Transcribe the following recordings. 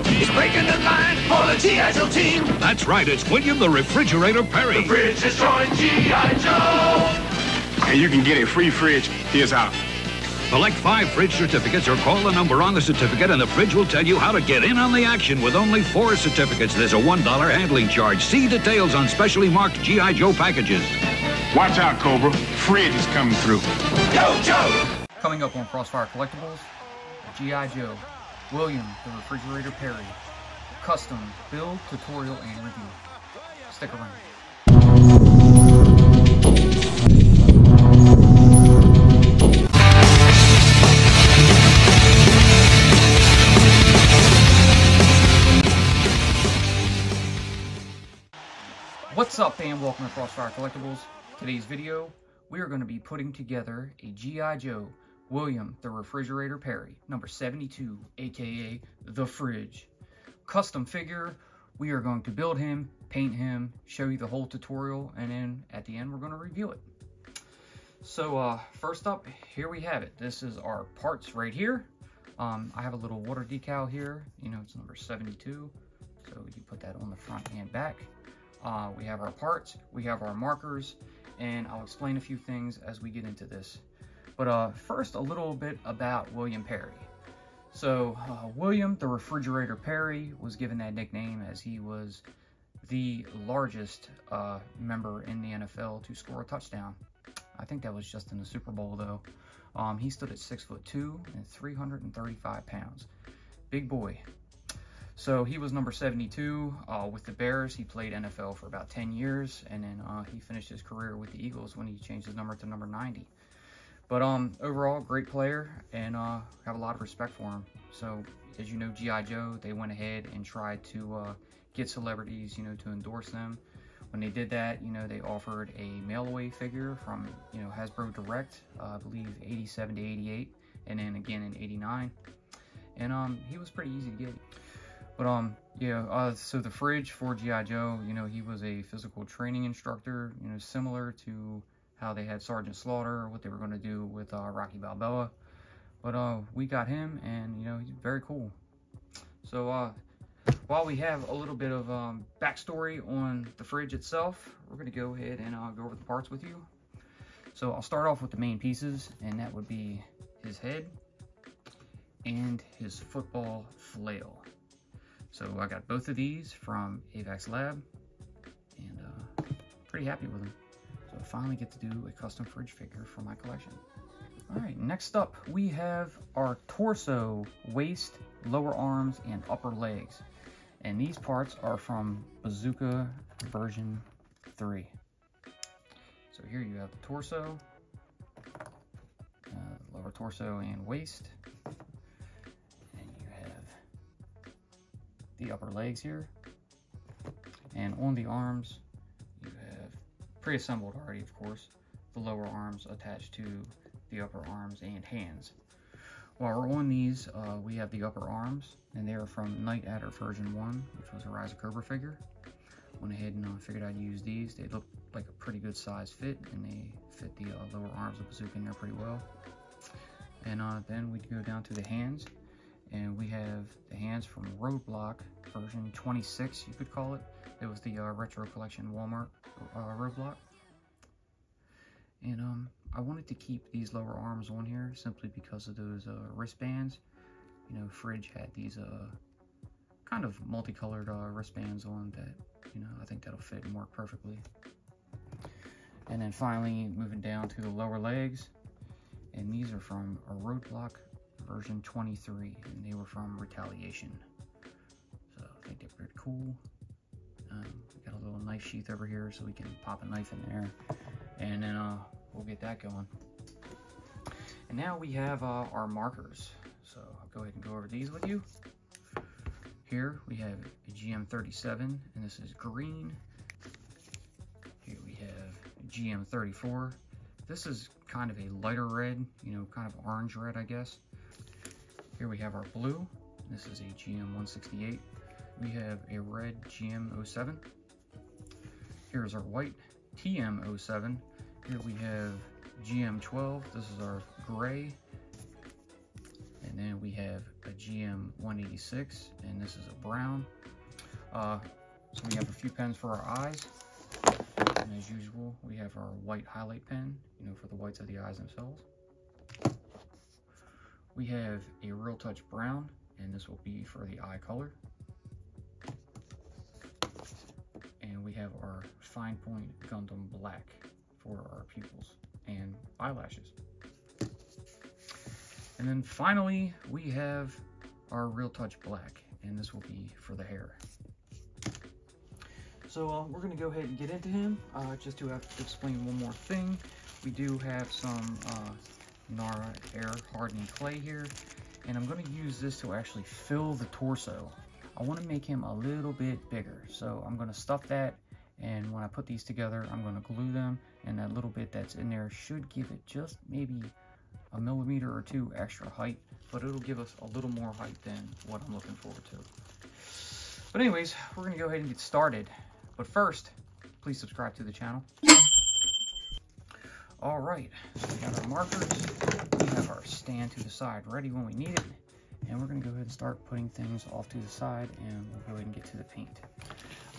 He's breaking the line for the G.I. Joe team. That's right, it's William the Refrigerator Perry. The fridge is joined G.I. Joe. And you can get a free fridge. Here's how. Collect 5 fridge certificates or call the number on the certificate and the fridge will tell you how to get in on the action. With only 4 certificates, there's a $1 handling charge. See details on specially marked G.I. Joe packages. Watch out, Cobra. Fridge is coming through. Yo, Joe! Coming up on Crossfire Collectibles, G.I. Joe, William the Refrigerator Perry, custom build, tutorial, and review. Stick around. What's up, and welcome to Crossfire Collectibles. Today's video, we are going to be putting together a G.I. Joe William the Refrigerator Perry, number 72, aka The Fridge. Custom figure. We are going to build him, paint him, show you the whole tutorial, and then at the end we're going to review it. So first up, here we have it. This is our parts right here. I have a little water decal here. You know, it's number 72, so you put that on the front and back. We have our parts, we have our markers, and I'll explain a few things as we get into this. But first, a little bit about William Perry. So William the Refrigerator Perry was given that nickname as he was the largest member in the NFL to score a touchdown. I think that was just in the Super Bowl though. He stood at 6'2" and 335 pounds. Big boy. So he was number 72 with the Bears. He played NFL for about 10 years, and then he finished his career with the Eagles when he changed his number to number 90. But overall, great player, and have a lot of respect for him. So as you know, G.I. Joe, they went ahead and tried to get celebrities, you know, to endorse them. When they did that, you know, they offered a mail-away figure from, you know, Hasbro Direct, I believe 87 to 88, and then again in 89. And he was pretty easy to get. But yeah, so the fridge for G.I. Joe, you know, he was a physical training instructor, you know, similar to how they had Sergeant Slaughter, what they were going to do with Rocky Balboa. But we got him, and, you know, he's very cool. So while we have a little bit of backstory on the fridge itself, we're going to go ahead and go over the parts with you. So I'll start off with the main pieces, and that would be his head and his football flail. So I got both of these from AVAX Lab, and pretty happy with them. So I finally get to do a custom fridge figure for my collection. All right, next up we have our torso, waist, lower arms, and upper legs. And these parts are from Bazooka version 3. So here you have the torso, lower torso and waist. The upper legs here, and on the arms you have pre-assembled already, of course, the lower arms attached to the upper arms and hands. While we're on these, we have the upper arms, and they are from Night Adder version 1, which was a Rise of Cobra figure. Went ahead and figured I'd use these. They look like a pretty good size fit, and they fit the lower arms of Bazooka in there pretty well. And then we go down to the hands. And we have the hands from Roadblock version 26, you could call it. It was the Retro Collection Walmart Roadblock. And I wanted to keep these lower arms on here simply because of those wristbands. You know, Fridge had these kind of multicolored wristbands on that, you know, I think that'll fit and work perfectly. And then finally, moving down to the lower legs. And these are from a Roadblock version 23, and they were from Retaliation. So I think they're pretty cool. We got a little knife sheath over here so we can pop a knife in there, and then we'll get that going. And now we have our markers. So I'll go ahead and go over these with you. Here we have a GM37, and this is green. Here we have GM34. This is kind of a lighter red, you know, kind of orange red, I guess. Here we have our blue. This is a GM168. We have a red GM07. Here's our white TM07. Here we have GM12. This is our gray. And then we have a GM 186, and this is a brown. So we have a few pens for our eyes, and as usual, we have our white highlight pen, you know, for the whites of the eyes themselves. We have a Real Touch brown, and this will be for the eye color. And we have our Fine Point Gundam black for our pupils and eyelashes. And then finally, we have our Real Touch black, and this will be for the hair. So we're going to go ahead and get into him. Just to have to explain one more thing, we do have some Nara air hardening clay here, and I'm going to use this to actually fill the torso. I want to make him a little bit bigger, so I'm going to stuff that, and when I put these together, I'm going to glue them, and that little bit that's in there should give it just maybe a millimeter or two extra height, but it'll give us a little more height than what I'm looking forward to. But anyways, we're going to go ahead and get started. But first, please subscribe to the channel. All right, so we got our markers, we have our stand to the side ready when we need it, and we're going to go ahead and start putting things off to the side, and we'll go ahead and get to the paint.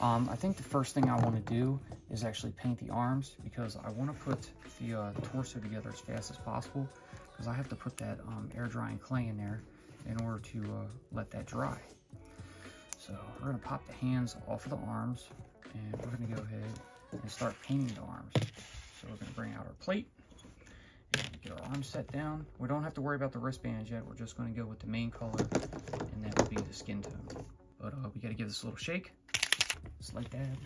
I think the first thing I want to do is actually paint the arms, because I want to put the torso together as fast as possible, because I have to put that air drying clay in there in order to let that dry. So we're going to pop the hands off of the arms, and we're going to go ahead and start painting the arms. So we're going to bring out our plate and get our arms set down. We don't have to worry about the wristbands yet. We're just going to go with the main color, and that will be the skin tone. But we got to give this a little shake, just like that,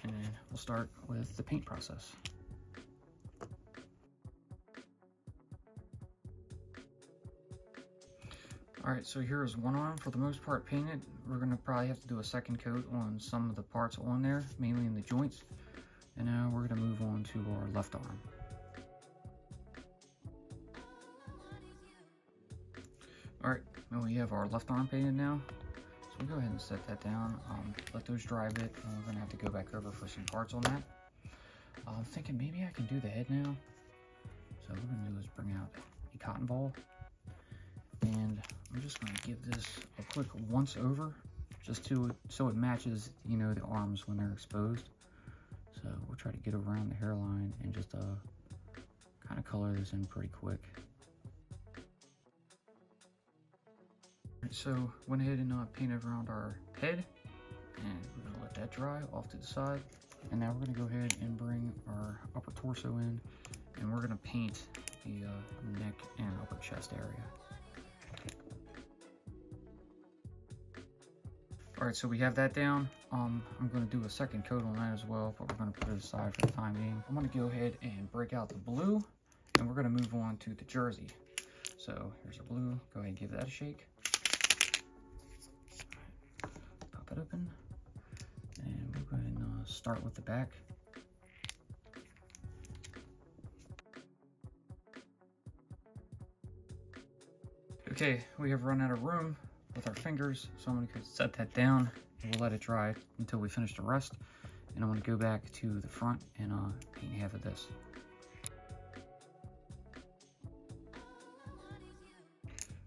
and then we'll start with the paint process. Alright, so here's one arm for the most part painted. We're going to probably have to do a second coat on some of the parts on there, mainly in the joints. And now we're going to move on to our left arm. Alright, now we have our left arm painted now. So we'll go ahead and set that down, let those dry a bit, and we're going to have to go back over for some parts on that. I'm thinking maybe I can do the head now. So what we're going to do is bring out a cotton ball. And I'm just going to give this a quick once over, just so it matches, you know, the arms when they're exposed. So we'll try to get around the hairline and just kind of color this in pretty quick. Right, so went ahead and painted around our head, and we're going to let that dry off to the side. And now we're going to go ahead and bring our upper torso in, and we're going to paint the neck and upper chest area. All right, so we have that down. I'm going to do a second coat on that as well, but we're going to put it aside for the time being. I'm going to go ahead and break out the blue, and we're going to move on to the jersey. So here's our blue. Go ahead and give that a shake. Pop it open, and we'll go ahead and start with the back. Okay, we have run out of room with our fingers, so I'm going to set that down, and we'll let it dry until we finish the rest. And I'm going to go back to the front and paint half of this.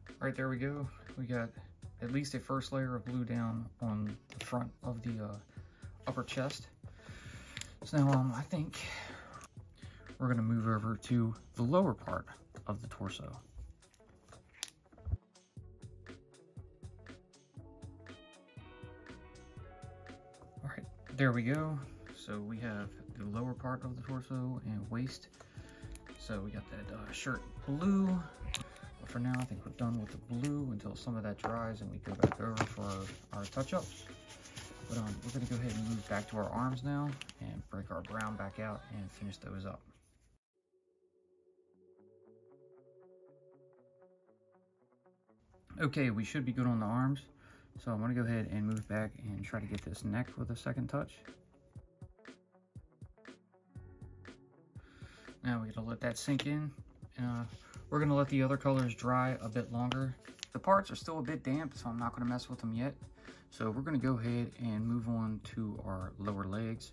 All right, there we go. We got at least a first layer of blue down on the front of the upper chest. So now I think we're going to move over to the lower part of the torso. There we go. So we have the lower part of the torso and waist. So we got that shirt blue. But for now, I think we're done with the blue until some of that dries and we go back over for our touch-ups. But we're going to go ahead and move back to our arms now and break our brown back out and finish those up. Okay, we should be good on the arms. So I'm going to go ahead and move back and try to get this neck with a second touch. Now we got to let that sink in. We're going to let the other colors dry a bit longer. The parts are still a bit damp, so I'm not going to mess with them yet. So we're going to go ahead and move on to our lower legs.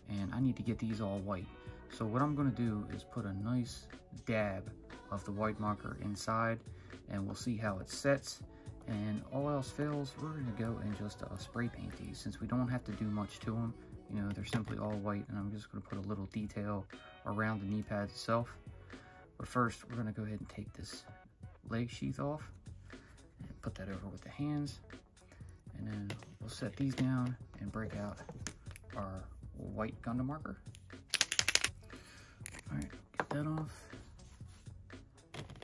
And I need to get these all white. So what I'm going to do is put a nice dab of the white marker inside. and we'll see how it sets. And all else fails, we're going to go and just spray paint these, since we don't have to do much to them. You know, they're simply all white, and I'm just going to put a little detail around the knee pads itself. But first, we're going to go ahead and take this leg sheath off and put that over with the hands. And then we'll set these down and break out our white Gundam marker. All right, get that off.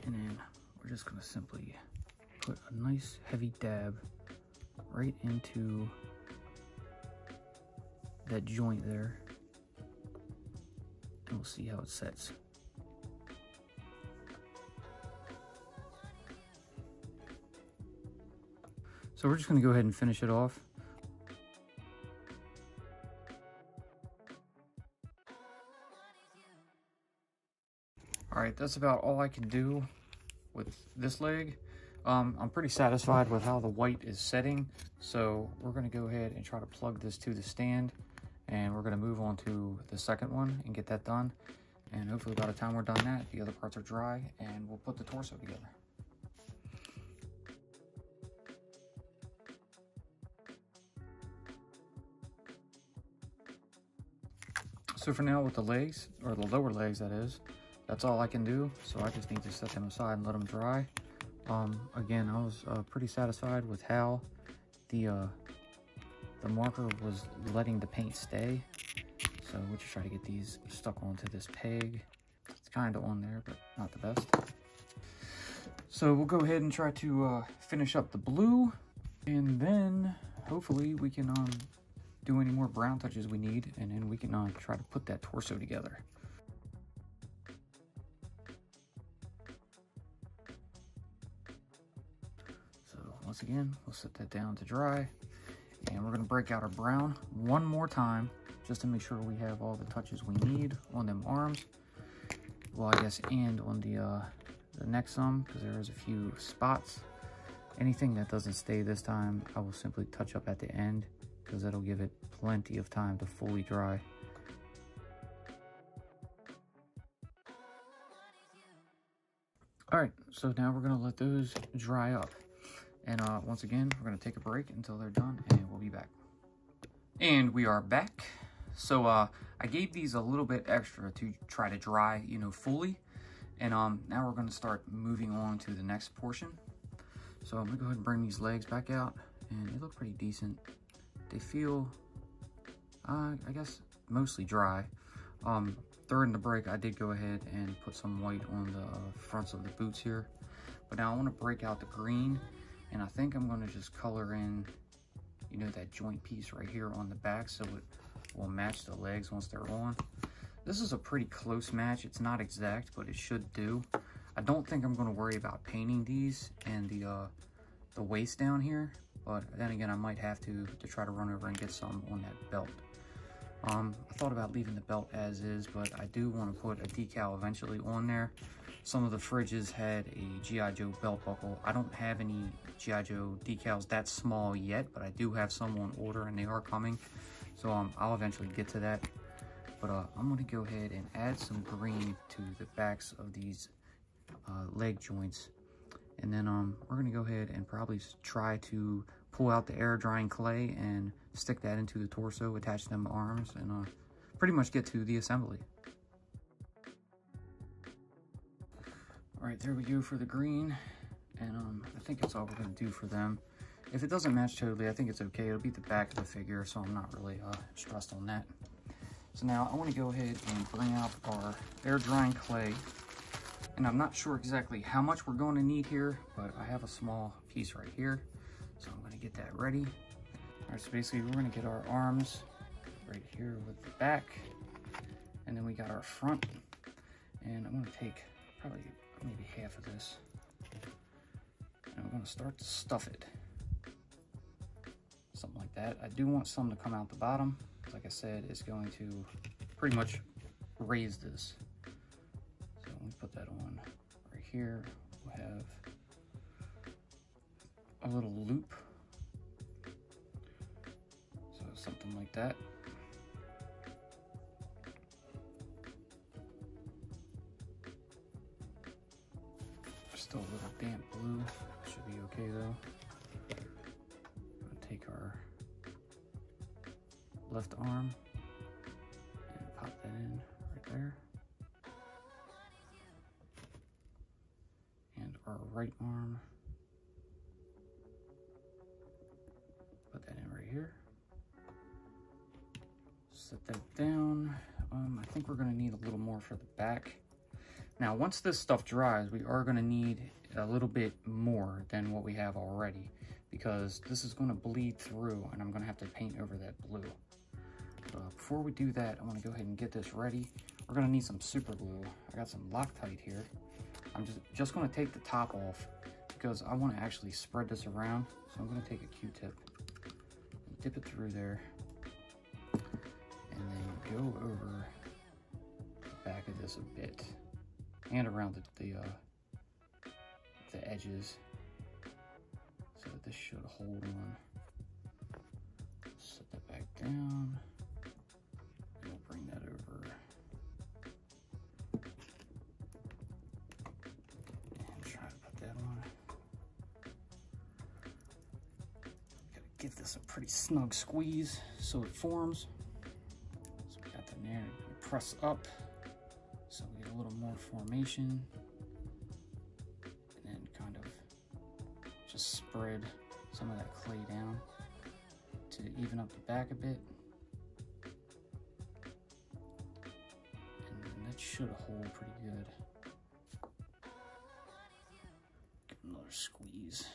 And then we're just going to simply put a nice heavy dab right into that joint there, and we'll see how it sets. So we're just going to go ahead and finish it off. All right, that's about all I can do with this leg. I'm pretty satisfied with how the white is setting, so we're going to go ahead and try to plug this to the stand, and we're going to move on to the second one and get that done. And hopefully by the time we're done that, the other parts are dry, and we'll put the torso together. So for now with the legs, or the lower legs that is, that's all I can do. So I just need to set them aside and let them dry. Again, I was pretty satisfied with how the marker was letting the paint stay. So we'll just try to get these stuck onto this peg. It's kind of on there, but not the best. So we'll go ahead and try to finish up the blue, and then hopefully we can do any more brown touches we need, and then we can try to put that torso together. Once again, we'll set that down to dry, and we're going to break out our brown one more time just to make sure we have all the touches we need on them arms. Well, I guess, and on the neck some, because there is a few spots. Anything that doesn't stay this time, I will simply touch up at the end, because that'll give it plenty of time to fully dry. All right, so now we're going to let those dry up. And once again, we're going to take a break until they're done, and we'll be back. And we are back. So I gave these a little bit extra to try to dry, you know, fully. And now we're going to start moving on to the next portion. So I'm going to go ahead and bring these legs back out, and they look pretty decent. They feel, I guess, mostly dry. During the break, I did go ahead and put some white on the fronts of the boots here. But now I want to break out the green. And I think I'm going to just color in, you know, that joint piece right here on the back, so it will match the legs once they're on. This is a pretty close match. It's not exact, but it should do. I don't think I'm going to worry about painting these and the waist down here, but then again, I might have to try to run over and get some on that belt. I thought about leaving the belt as is, but I do want to put a decal eventually on there. Some of the fridges had a G.I. Joe belt buckle. I don't have any G.I. Joe decals that small yet, but I do have some on order, and they are coming. So I'll eventually get to that. But I'm going to go ahead and add some green to the backs of these leg joints. And then we're going to go ahead and probably try to pull out the air drying clay and stick that into the torso, attach them arms, and pretty much get to the assembly. All right, there we go for the green, and I think that's all we're going to do for them. If it doesn't match totally, I think it's okay. It'll be the back of the figure, so I'm not really stressed on that. So now I want to go ahead and bring out our air drying clay, and I'm not sure exactly how much we're going to need here, but I have a small piece right here, so I'm going to get that ready. All right, so basically we're going to get our arms right here with the back, and then we got our front, and I'm going to take probably maybe half of this, and we're going to start to stuff it, something like that. I do want some to come out the bottom. Like I said, it's going to pretty much raise this. So let me put that on right here. We'll have a little loop, so something like that. Just Still a little damp blue. Should be okay though. I'll take our left arm and pop that in right there. And our right arm, put that in right here. Set that down. I think we're gonna need a little more for the back. Now, once this stuff dries, we are gonna need a little bit more than what we have already, because this is gonna bleed through and I'm gonna have to paint over that blue. Before we do that, I wanna go ahead and get this ready. We're gonna need some super glue. I got some Loctite here. I'm just gonna take the top off because I wanna actually spread this around. So I'm gonna take a Q-tip and dip it through there and then go over the back of this a bit and around the edges so that this should hold on. Set that back down. We'll bring that over. And try to put that on. Gotta give this a pretty snug squeeze so it forms. So we got that there. We press up so we get a little more formation. And then kind of just spread some of that clay down to even up the back a bit. And then that should hold pretty good. Give it another squeeze.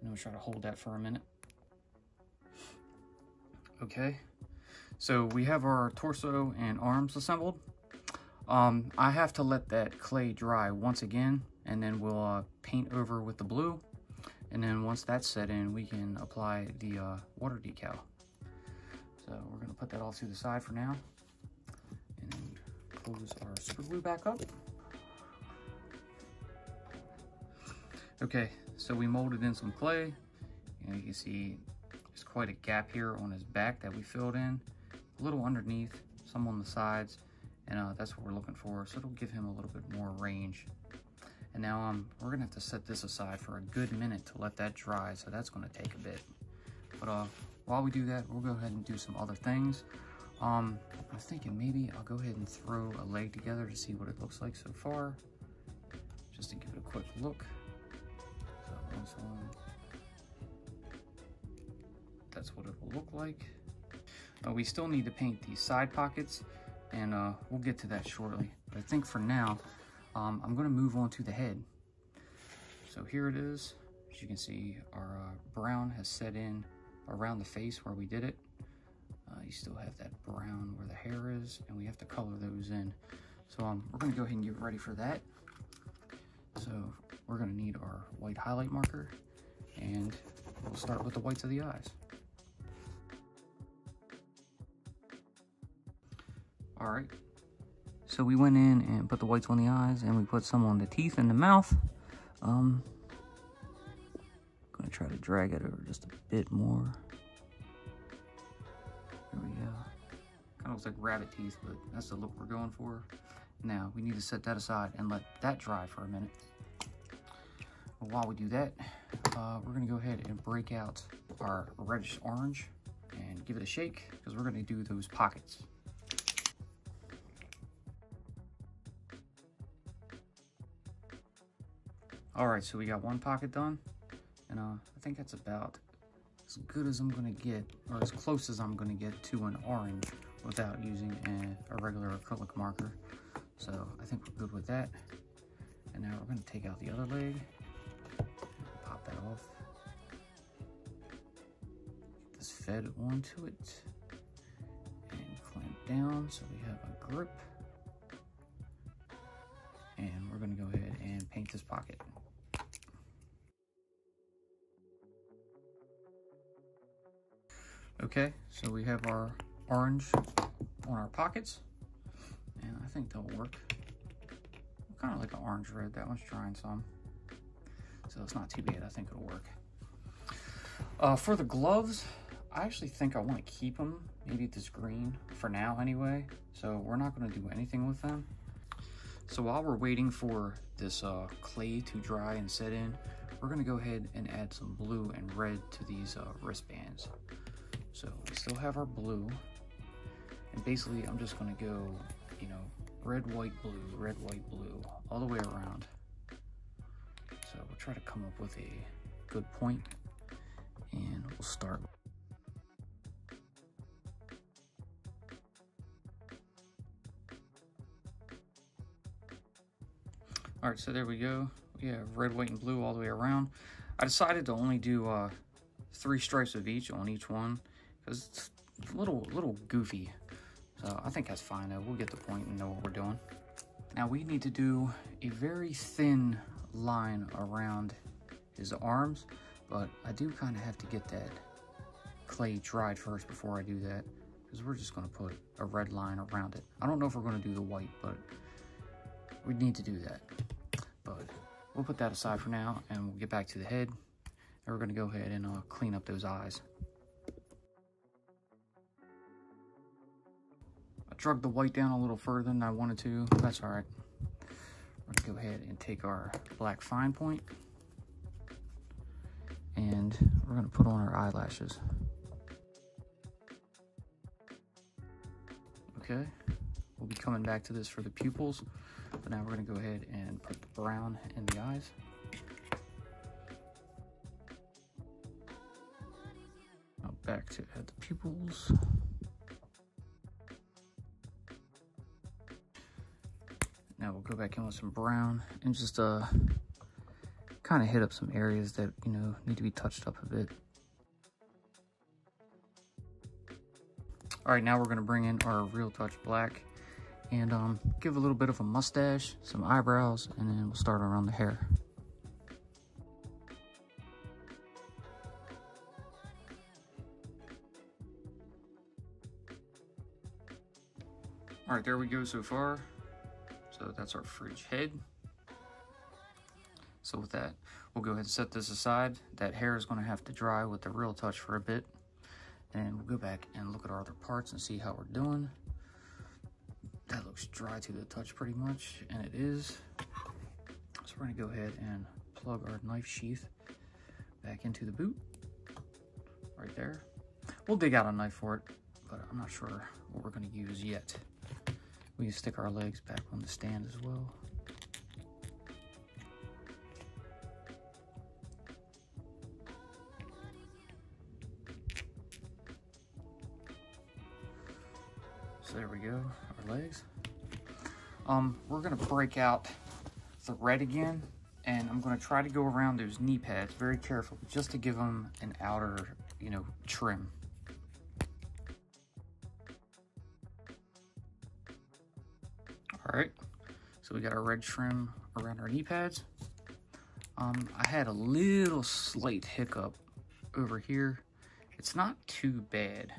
And we'll try to hold that for a minute. Okay, so we have our torso and arms assembled. I have to let that clay dry once again, and then we'll paint over with the blue. And then once that's set in, we can apply the water decal. So we're gonna put that all to the side for now. And then close our super glue back up. Okay, so we molded in some clay. And you can see there's quite a gap here on his back that we filled in. A little underneath, some on the sides. And that's what we're looking for. So it'll give him a little bit more range. And now we're gonna have to set this aside for a good minute to let that dry, so that's gonna take a bit. But while we do that, we'll go ahead and do some other things. I'm thinking maybe I'll go ahead and throw a leg together to see what it looks like so far, just to give it a quick look. So once that's what it will look like. We still need to paint these side pockets, and we'll get to that shortly. But I think for now, I'm going to move on to the head. So here it is. As you can see, our brown has set in around the face where we did it. You still have that brown where the hair is, and we have to color those in. So we're going to go ahead and get ready for that. So we're going to need our white highlight marker, and we'll start with the whites of the eyes. All right. So we went in and put the whites on the eyes, and we put some on the teeth and the mouth. Gonna try to drag it over just a bit more. There we go. Kind of looks like rabbit teeth, but that's the look we're going for. Now we need to set that aside and let that dry for a minute. But while we do that, we're gonna go ahead and break out our reddish orange and give it a shake, because we're gonna do those pockets. All right, so we got one pocket done, and I think that's about as good as I'm gonna get, or as close as I'm gonna get to an orange without using a regular acrylic marker. So I think we're good with that. And now we're gonna take out the other leg, pop that off. Get this fed onto it, and clamp down so we have a grip. And we're gonna go ahead and paint this pocket. Okay, so we have our orange on our pockets, and I think they'll work. Kind of like an orange red. That one's drying some, so it's not too bad. I think it'll work. For the gloves, I actually think I want to keep them maybe this green for now anyway, so we're not going to do anything with them. So while we're waiting for this clay to dry and set in, we're gonna go ahead and add some blue and red to these wristbands. So we still have our blue, and basically I'm just gonna go, you know, red, white, blue, all the way around. So we'll try to come up with a good point, and we'll start. All right, so there we go. We have red, white, and blue all the way around. I decided to only do 3 stripes of each on each one because it's a little goofy. So I think that's fine though. We'll get the point and know what we're doing. Now we need to do a very thin line around his arms, but I do kind of have to get that clay dried first before I do that, because we're just going to put a red line around it. I don't know if we're going to do the white, but we need to do that. But we'll put that aside for now, and we'll get back to the head, and we're going to go ahead and clean up those eyes. I drugged the white down a little further than I wanted to. That's all right. We're going to go ahead and take our black fine point, and we're going to put on our eyelashes. Okay, we'll be coming back to this for the pupils, but now we're going to go ahead and put the brown in the eyes. Now back to add the pupils. Now we'll go back in with some brown and just kind of hit up some areas that, you know, need to be touched up a bit. All right, now we're going to bring in our Real Touch Black and give a little bit of a mustache, some eyebrows, and then we'll start around the hair. All right, there we go so far. So that's our fridge head. So with that, we'll go ahead and set this aside. That hair is going to have to dry with the Real Touch for a bit. And we'll go back and look at our other parts and see how we're doing. That looks dry to the touch pretty much, and it is. So we're going to go ahead and plug our knife sheath back into the boot. Right there. We'll dig out a knife for it, but I'm not sure what we're going to use yet. We can stick our legs back on the stand as well. So there we go, our legs. We're gonna break out the red again, and I'm gonna try to go around those knee pads very carefully, just to give them an outer, you know, trim. All right, so we got our red trim around our knee pads. I had a little slight hiccup over here. It's not too bad.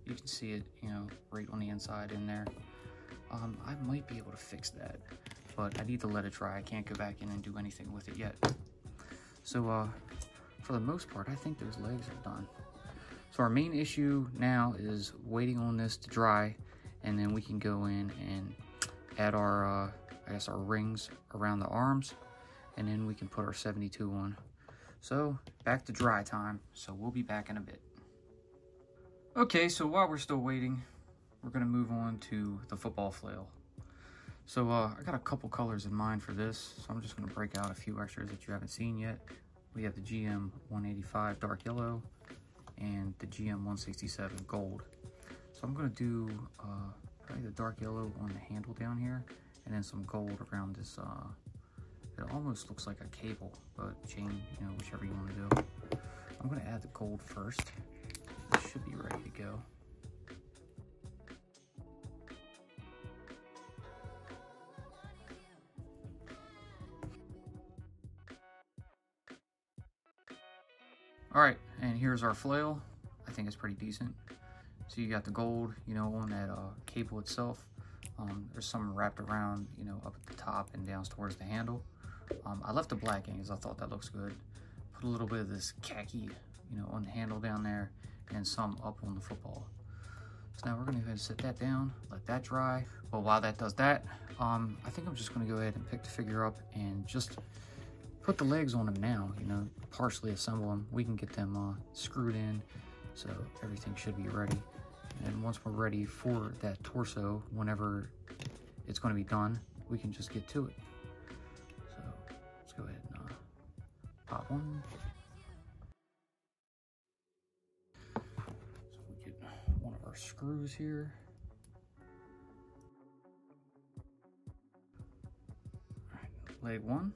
You can see it, you know, right on the inside in there. I might be able to fix that, but I need to let it dry. I can't go back in and do anything with it yet. So for the most part, I think those legs are done. So our main issue now is waiting on this to dry, and then we can go in and add our, I guess, our rings around the arms, and then we can put our 72 on. So back to dry time. So we'll be back in a bit. Okay, so while we're still waiting, we're gonna move on to the football flail. So I got a couple colors in mind for this, so I'm just gonna break out a few extras that you haven't seen yet. We have the GM 185 dark yellow and the GM 167 gold. So I'm gonna do probably the dark yellow on the handle down here, and then some gold around this, it almost looks like a cable, but chain, you know, whichever you wanna do. I'm gonna add the gold first. Should be ready to go. All right, and here's our flail. I think it's pretty decent. So you got the gold, you know, on that cable itself. There's some wrapped around, you know, up at the top and down towards the handle. I left the black in because I thought that looks good. Put a little bit of this khaki, you know, on the handle down there, and some up on the football. So now we're gonna go ahead and set that down, let that dry. Well, while that does that, I think I'm just gonna go ahead and pick the figure up and just put the legs on them now, you know, partially assemble them. We can get them screwed in, so everything should be ready. And once we're ready for that torso, whenever it's gonna be done, we can just get to it. So let's go ahead and pop one. So we get one of our screws here. All right, leg one.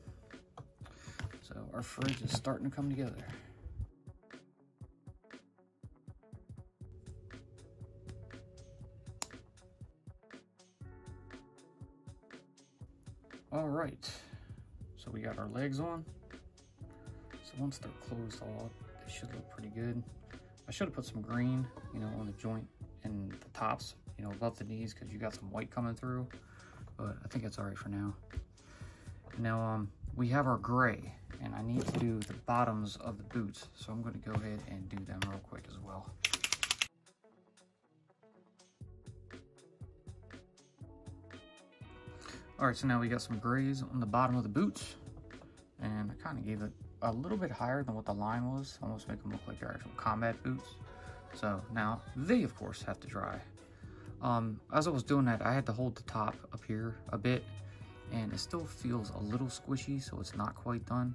So our fridge is starting to come together. All right, so we got our legs on. So once they're closed all up, they should look pretty good. I should have put some green, you know, on the joint and the tops, you know, above the knees, because you got some white coming through, but I think it's all right for now. Now, we have our gray, and I need to do the bottoms of the boots, so I'm gonna go ahead and do them real quick as well. All right, so now we got some grays on the bottom of the boots, and I kind of gave it a little bit higher than what the line was, almost make them look like your actual combat boots. So now they, of course, have to dry. As I was doing that, I had to hold the top up here a bit, and it still feels a little squishy, so it's not quite done.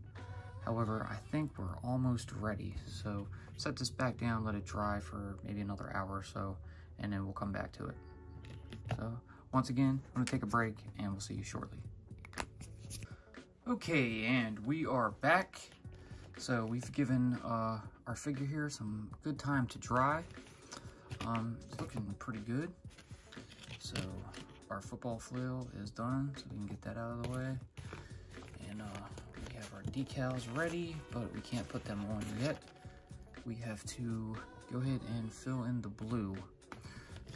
However, I think we're almost ready. So set this back down, let it dry for maybe another hour or so, and then we'll come back to it. So once again, I'm gonna take a break and we'll see you shortly. Okay, and we are back. So we've given our figure here some good time to dry. It's looking pretty good. So our football flail is done, so we can get that out of the way. And we have our decals ready, but we can't put them on yet. We have to go ahead and fill in the blue.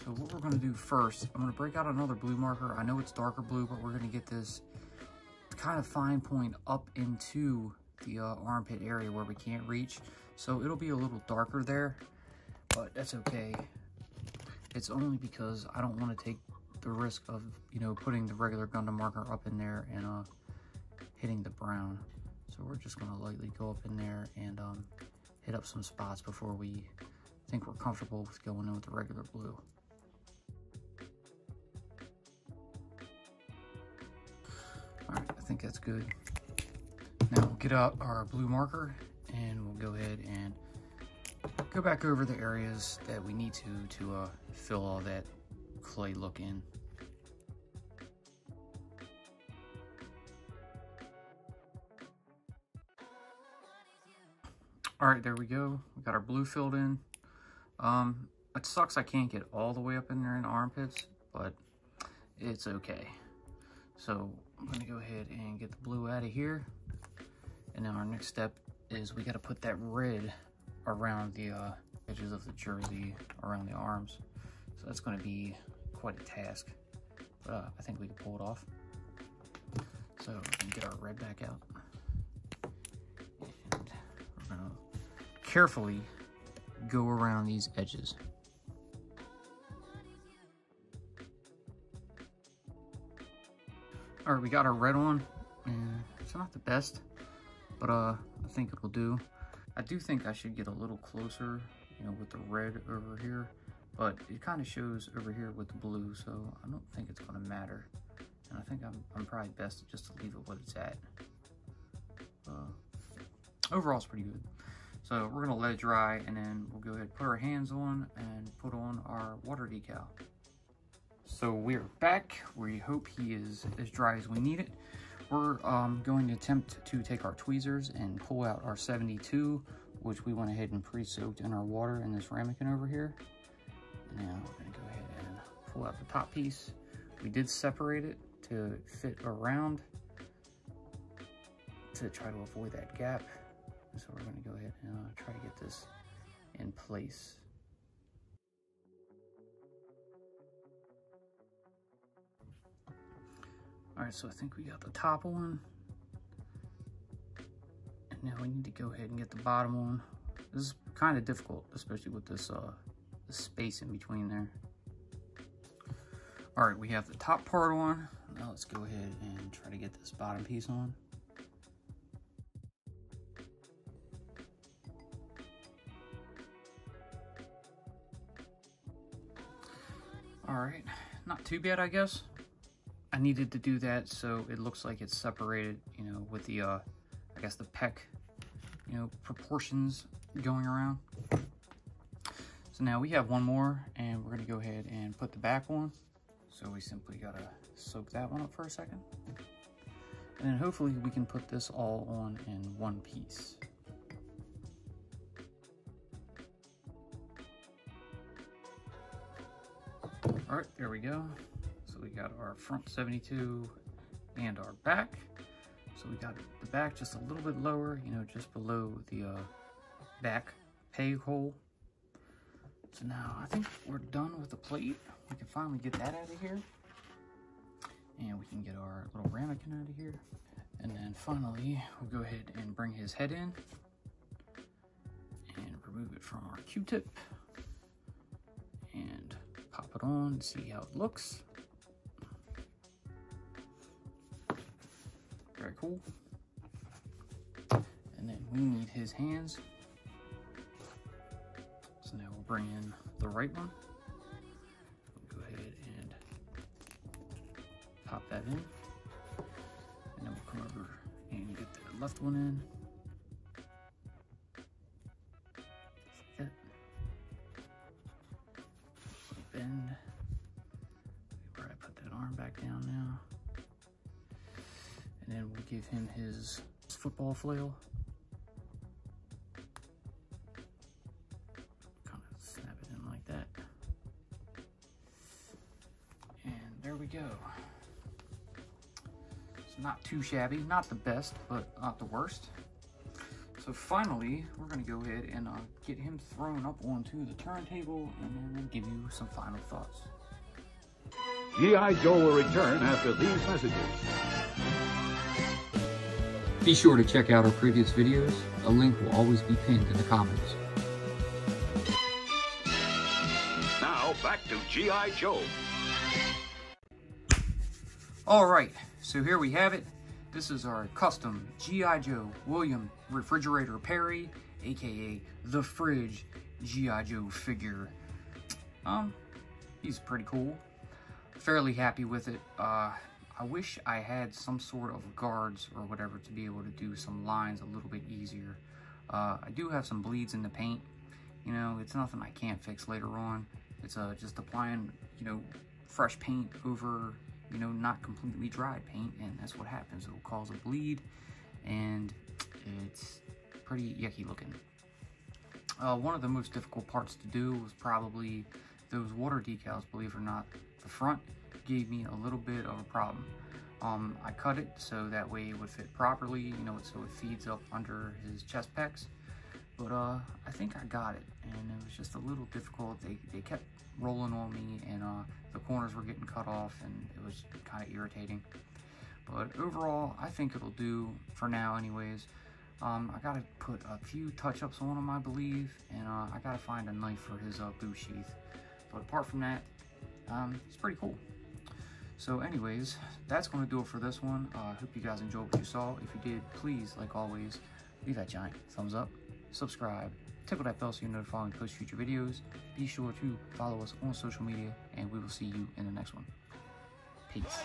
So what we're gonna do first, I'm gonna break out another blue marker. I know it's darker blue, but we're gonna get this kind of fine point up into the armpit area where we can't reach. So it'll be a little darker there, but that's okay. It's only because I don't want to take the risk of, you know, putting the regular Gundam marker up in there and hitting the brown. So we're just gonna lightly go up in there and hit up some spots before we think we're comfortable with going in with the regular blue. All right, I think that's good. Now we'll get out our blue marker and we'll go ahead and go back over the areas that we need to fill all that clay look in. All right, there we go. We got our blue filled in. It sucks I can't get all the way up in there in the armpits, but it's okay. So I'm gonna go ahead and get the blue out of here. And now our next step is we gotta put that red around the edges of the jersey, around the arms. So that's gonna be quite a task, but I think we can pull it off. So we're gonna get our red back out. And we're gonna carefully go around these edges. All right, we got our red on, and it's not the best, but I think it'll do. I do think I should get a little closer, you know, with the red over here, but it kind of shows over here with the blue, so I don't think it's gonna matter. And I think I'm probably best just to leave it what it's at. Overall, it's pretty good. So we're gonna let it dry, and then we'll go ahead and put our hands on and put on our water decal. So we're back. We hope he is as dry as we need it. We're going to attempt to take our tweezers and pull out our 72, which we went ahead and pre-soaked in our water in this ramekin over here. Now we're gonna go ahead and pull out the top piece. We did separate it to fit around to try to avoid that gap. So we're gonna go ahead and try to get this in place. All right, so I think we got the top one. And now we need to go ahead and get the bottom one. This is kind of difficult, especially with this the space in between there. All right, we have the top part on. Now let's go ahead and try to get this bottom piece on. All right, not too bad, I guess. I needed to do that so it looks like it's separated, you know, with the, I guess the pec, you know, proportions going around. So now we have one more, and we're gonna go ahead and put the back on. So we simply gotta soak that one up for a second. And then hopefully we can put this all on in one piece. All right, there we go. So we got our front 72 and our back. So we got the back just a little bit lower, you know, just below the back peg hole. So now I think we're done with the plate. We can finally get that out of here. And we can get our little ramekin out of here. And then finally, we'll go ahead and bring his head in and remove it from our Q-tip and pop it on, see how it looks. Very cool. And then we need his hands. So now we'll bring in the right one. We'll go ahead and pop that in. And then we'll come over and get the left one in. Like that. Bend. Where I put that arm back down now. And then we'll give him his football flail. Kind of snap it in like that. And there we go. It's not too shabby, not the best, but not the worst. So finally, we're gonna go ahead and get him thrown up onto the turntable and then give you some final thoughts. G.I. Joe will return after these messages. Be sure to check out our previous videos. A link will always be pinned in the comments. Now back to G.I. Joe. All right, so here we have it. This is our custom G.I. Joe William Refrigerator Perry, aka the Fridge G.I. Joe figure. He's pretty cool. Fairly happy with it. I wish I had some sort of guards or whatever to be able to do some lines a little bit easier. I do have some bleeds in the paint. You know, it's nothing I can't fix later on. It's just applying, you know, fresh paint over, you know, not completely dried paint, and that's what happens. It'll cause a bleed, and it's pretty yucky looking. One of the most difficult parts to do was probably those water decals, believe it or not. The front gave me a little bit of a problem. I cut it so that way it would fit properly, you know, so it feeds up under his chest pecs. But I think I got it, and it was just a little difficult. They kept rolling on me, and the corners were getting cut off, and it was kind of irritating. But overall, I think it'll do for now anyways. I gotta put a few touch-ups on him, I believe, and I gotta find a knife for his boot sheath. But apart from that, it's pretty cool. So anyways, that's going to do it for this one. Hope you guys enjoyed what you saw. If you did, please, like always, leave that giant thumbs up, subscribe, tickle that bell so you're notified when we post future videos. Be sure to follow us on social media, and we will see you in the next one. Peace.